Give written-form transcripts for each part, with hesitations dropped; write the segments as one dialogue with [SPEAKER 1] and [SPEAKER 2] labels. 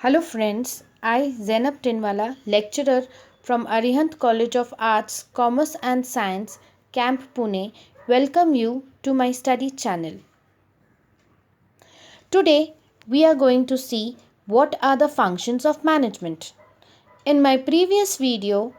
[SPEAKER 1] Hello friends, I Zainab Tinwala, lecturer from Arihant College of Arts, Commerce and Science, Camp Pune, welcome you to my study channel. Today we are going to see what are the functions of management. In my previous video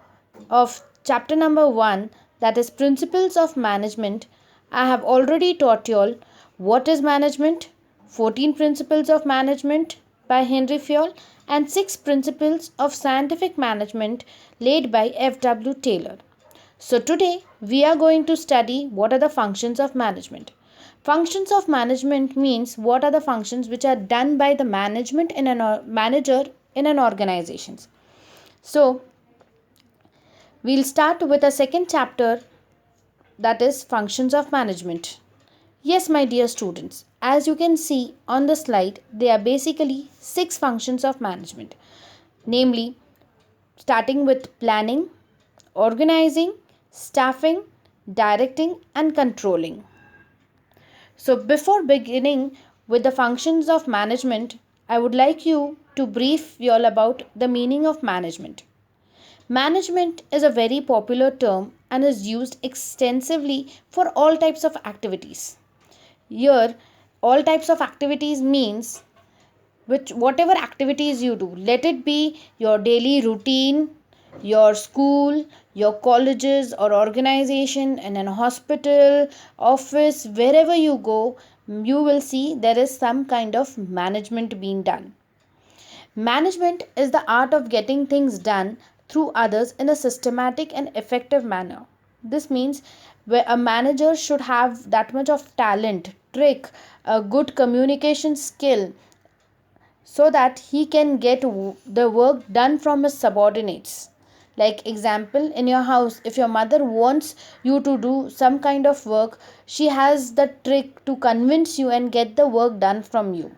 [SPEAKER 1] of chapter number 1, that is Principles of Management, I have already taught you all what is management, 14 Principles of Management by Henry Fayol, and 6 Principles of Scientific Management laid by F.W. Taylor. So today we are going to study what are the functions of management. Functions of management means what are the functions which are done by the management in manager in an organization. So we'll start with a second chapter, that is functions of management. Yes, my dear students, as you can see on the slide, there are basically 6 functions of management, namely starting with planning, organizing, staffing, directing, and controlling. So, before beginning with the functions of management, I would like you to brief you all about the meaning of management. Management is a very popular term and is used extensively for all types of activities. Here, all types of activities means which whatever activities you do, let it be your daily routine, your school, your colleges or organization, in an hospital, office, wherever you go, you will see there is some kind of management being done. Management is the art of getting things done through others in a systematic and effective manner. This means where a manager should have that much of talent, trick, a good communication skill, so that he can get the work done from his subordinates. Like example, in your house, if your mother wants you to do some kind of work, she has the trick to convince you and get the work done from you.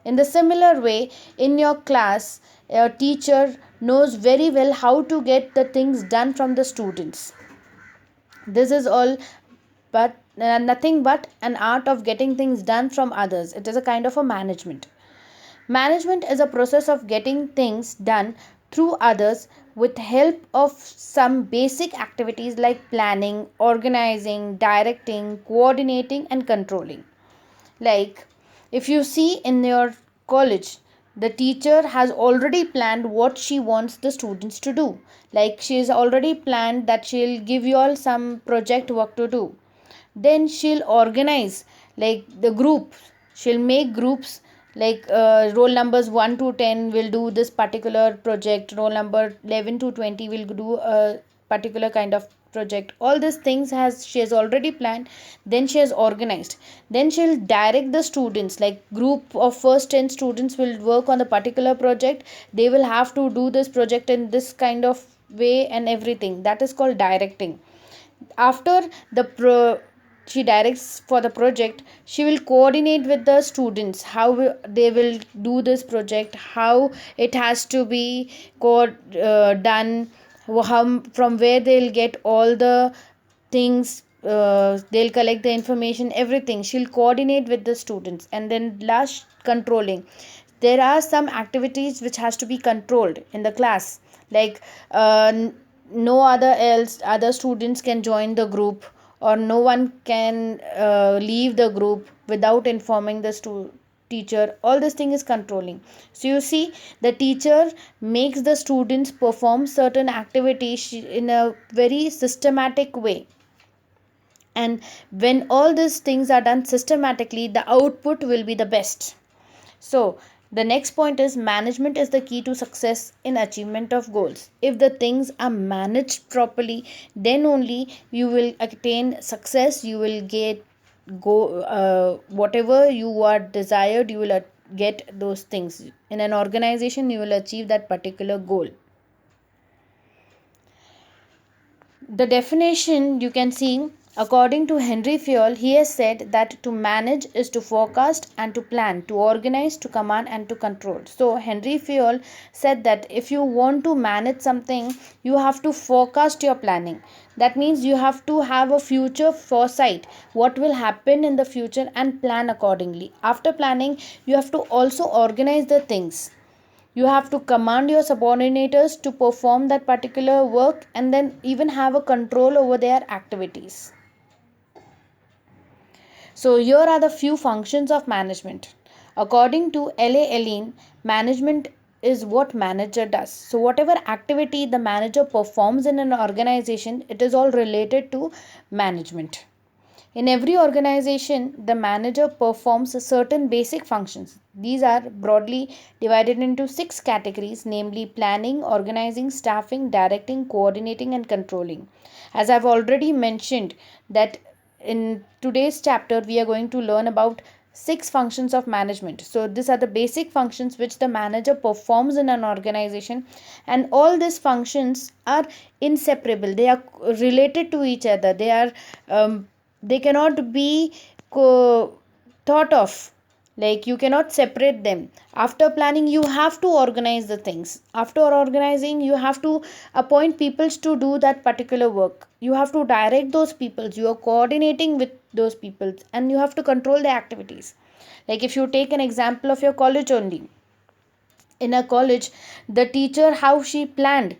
[SPEAKER 1] In the similar way, in your class, a teacher knows very well how to get the things done from the students. This is all but nothing but an art of getting things done from others. It is a kind of a management. Management is a process of getting things done through others with help of some basic activities like planning, organizing, directing, coordinating, and controlling. Like if you see in your college, the teacher has already planned what she wants the students to do. Like she has already planned that she'll give you all some project work to do. Then she'll organize like the group, she'll make groups like roll numbers 1 to 10 will do this particular project, roll number 11 to 20 will do a particular kind of project. All these things has she has already planned, then she has organized. Then she'll direct the students, like group of first 10 students will work on the particular project, they will have to do this project in this kind of way and everything. That is called directing. After she directs for the project, she will coordinate with the students how they will do this project, how it has to be done, how, from where they'll get all the things, they'll collect the information, everything she'll coordinate with the students. And then last, controlling. There are some activities which has to be controlled in the class, like no other else other students can join the group, or no one can leave the group without informing the teacher. All this thing is controlling. So you see, the teacher makes the students perform certain activities in a very systematic way, and when all these things are done systematically, the output will be the best. So, the next point is management is the key to success in achievement of goals. If the things are managed properly, then only you will attain success. You will get whatever you are desired. You will get those things in an organization. You will achieve that particular goal. The definition you can see, according to Henry Fayol, he has said that to manage is to forecast and to plan, to organize, to command, and to control. So Henry Fayol said that if you want to manage something, you have to forecast your planning. That means you have to have a future foresight, what will happen in the future, and plan accordingly. After planning, you have to also organize the things. You have to command your subordinators to perform that particular work, and then even have a control over their activities. So here are the few functions of management. According to L.A. Alleyne, management is what manager does. So whatever activity the manager performs in an organization, it is all related to management. In every organization, the manager performs certain basic functions. These are broadly divided into 6 categories, namely planning, organizing, staffing, directing, coordinating, and controlling. As I've already mentioned, that in today's chapter we are going to learn about 6 functions of management. So these are the basic functions which the manager performs in an organization, and all these functions are inseparable. They are related to each other. They cannot be thought of, like you cannot separate them. After planning, you have to organize the things. After organizing, you have to appoint people to do that particular work. You have to direct those people. You are coordinating with those people, and you have to control the activities. Like if you take an example of your college only, in a college, the teacher, how she planned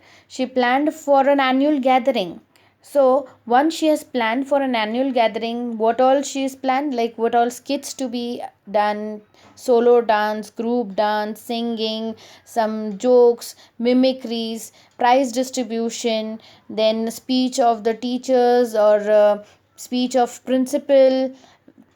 [SPEAKER 1] for an annual gathering. So once she has planned for an annual gathering, what all she has planned, like what all skits to be done, solo dance, group dance, singing, some jokes, mimicries, prize distribution, then speech of the teachers, or speech of principal,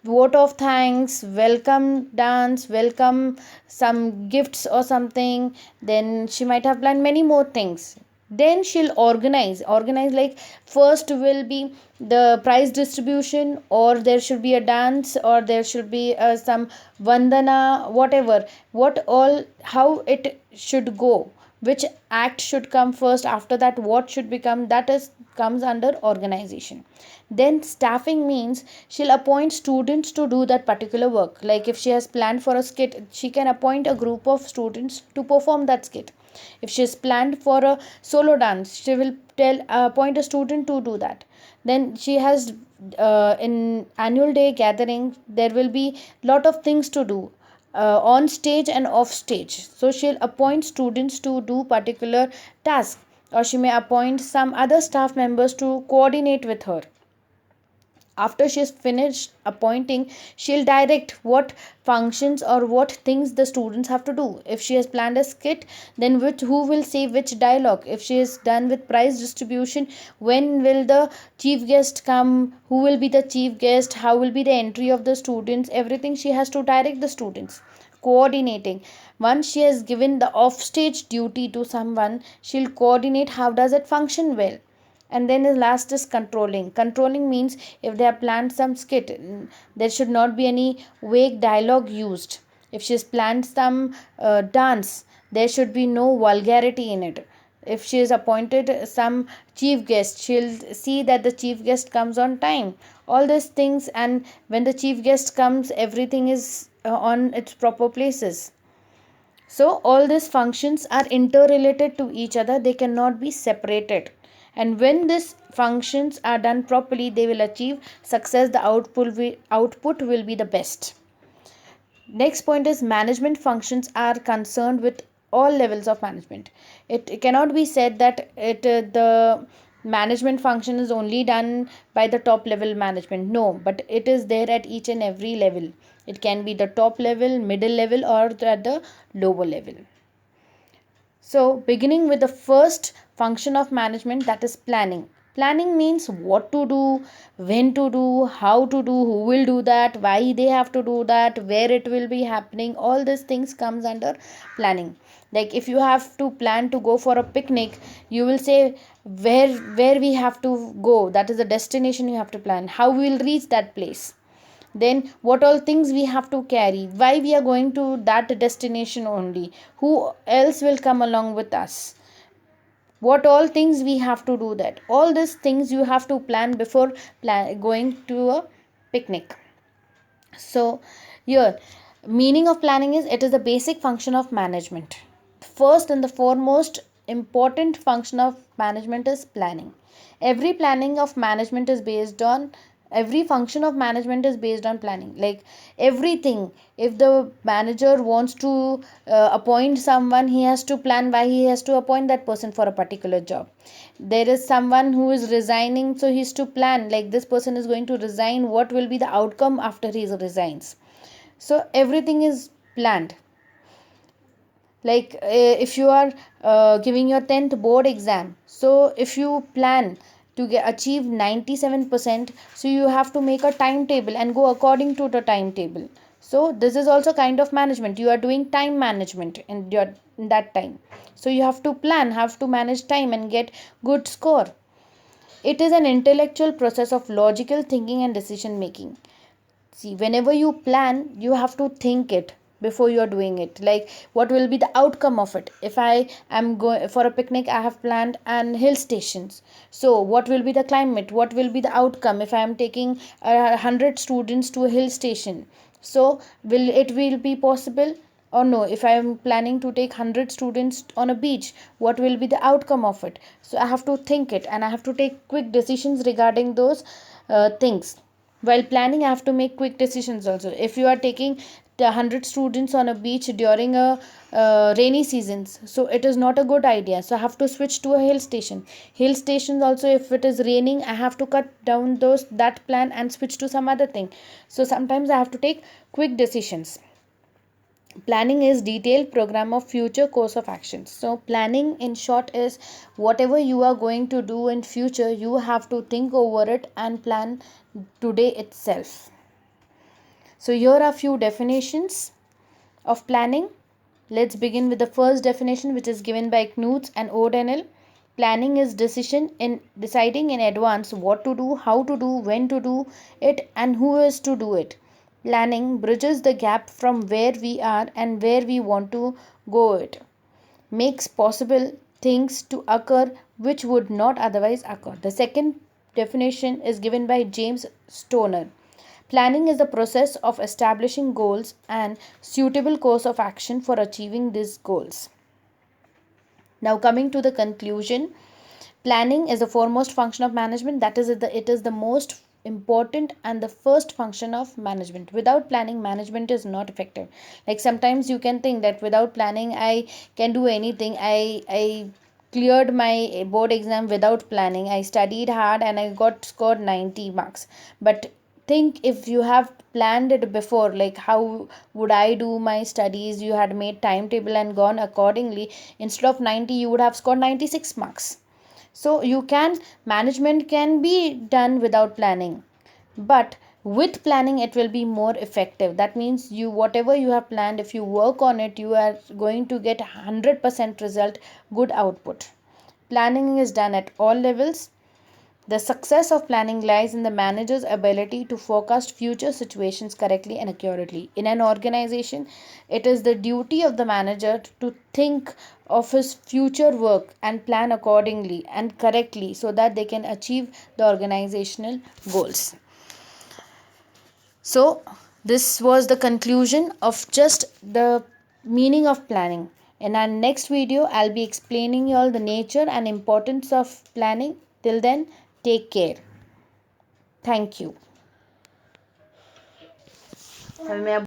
[SPEAKER 1] vote of thanks, welcome dance, welcome some gifts or something. Then she might have planned many more things. Then she'll organize, like first will be the prize distribution, or there should be a dance, or there should be some vandana, whatever, what all, how it should go, which act should come first, after that what should become, that is comes under organization. Then staffing means she'll appoint students to do that particular work. Like if she has planned for a skit, she can appoint a group of students to perform that skit. If she has planned for a solo dance, she will appoint a student to do that. Then she has in annual day gathering, there will be lot of things to do on stage and off stage. So she'll appoint students to do particular task, or she may appoint some other staff members to coordinate with her. After she's finished appointing, she'll direct what functions or what things the students have to do. If she has planned a skit, then which who will say which dialogue. If she is done with prize distribution, when will the chief guest come, who will be the chief guest, how will be the entry of the students, everything she has to direct the students. Coordinating, once she has given the off stage duty to someone, she'll coordinate how does it function well. And then the last is controlling means if they have planned some skit, there should not be any vague dialogue used. If she's planned some dance, there should be no vulgarity in it. If she is appointed some chief guest, she'll see that the chief guest comes on time, all these things. And when the chief guest comes, everything is on its proper places. So all these functions are interrelated to each other, they cannot be separated. And when these functions are done properly, they will achieve success. The output will be the best. Next point is management functions are concerned with all levels of management. It cannot be said that the management function is only done by the top level management. No, but it is there at each and every level. It can be the top level, middle level, or at the lower level. So, beginning with the first function of management, that is planning. Planning means what to do, when to do, how to do, who will do that, why they have to do that, where it will be happening. All these things comes under planning. Like if you have to plan to go for a picnic, you will say where we have to go. That is the destination you have to plan. How we will reach that place, then what all things we have to carry, why we are going to that destination only, who else will come along with us, what all things we have to do, that all these things you have to plan before going to a picnic. So here, meaning of planning is, it is the basic function of management. First and the foremost important function of management is planning. Every planning of management is based on every function of management is based on planning. Like everything, if the manager wants to appoint someone, he has to plan why he has to appoint that person for a particular job. There is someone who is resigning, so he has to plan, like this person is going to resign, what will be the outcome after he resigns. So everything is planned. Like if you are giving your 10th board exam, so if you plan to achieve 97%, so you have to make a timetable and go according to the timetable. So this is also kind of management. You are doing time management in that time. So you have to plan, have to manage time and get good score. It is an intellectual process of logical thinking and decision making. See, whenever you plan, you have to think it before you are doing it. Like, what will be the outcome of it? If I am going for a picnic, I have planned and hill stations. So, what will be the climate? What will be the outcome if I am taking 100 students to a hill station? So, will be possible? Or no, if I am planning to take 100 students on a beach, what will be the outcome of it? So I have to think it and I have to take quick decisions regarding those things. While planning, I have to make quick decisions also. If you are taking the 100 students on a beach during a rainy seasons, so it is not a good idea, so I have to switch to a hill station. Hill stations also, if it is raining, I have to cut down those that plan and switch to some other thing. So sometimes I have to take quick decisions. Planning is detailed program of future course of actions. So planning in short is whatever you are going to do in future, you have to think over it and plan today itself. So here are few definitions of planning. Let's begin with the first definition, which is given by Knuth and O'Donnell. Planning is decision in deciding in advance what to do, how to do, when to do it, and who is to do it. Planning bridges the gap from where we are and where we want to go. It makes possible things to occur which would not otherwise occur. The second definition is given by James Stoner. Planning is the process of establishing goals and suitable course of action for achieving these goals. Now coming to the conclusion, planning is the foremost function of management. That is, it is the most important and the first function of management. Without planning, management is not effective. Like sometimes you can think that without planning I can do anything. I cleared my board exam without planning. I studied hard and I got scored 90 marks. But think, if you have planned it before, like how would I do my studies, you had made timetable and gone accordingly, instead of 90 you would have scored 96 marks. So you can, management can be done without planning, but with planning it will be more effective. That means you, whatever you have planned, if you work on it, you are going to get 100% result, good output. Planning is done at all levels. The success of planning lies in the manager's ability to forecast future situations correctly and accurately. In an organization, it is the duty of the manager to think of his future work and plan accordingly and correctly so that they can achieve the organizational goals. So, this was the conclusion of just the meaning of planning. In our next video, I'll be explaining you all the nature and importance of planning. Till then, take care. Thank you.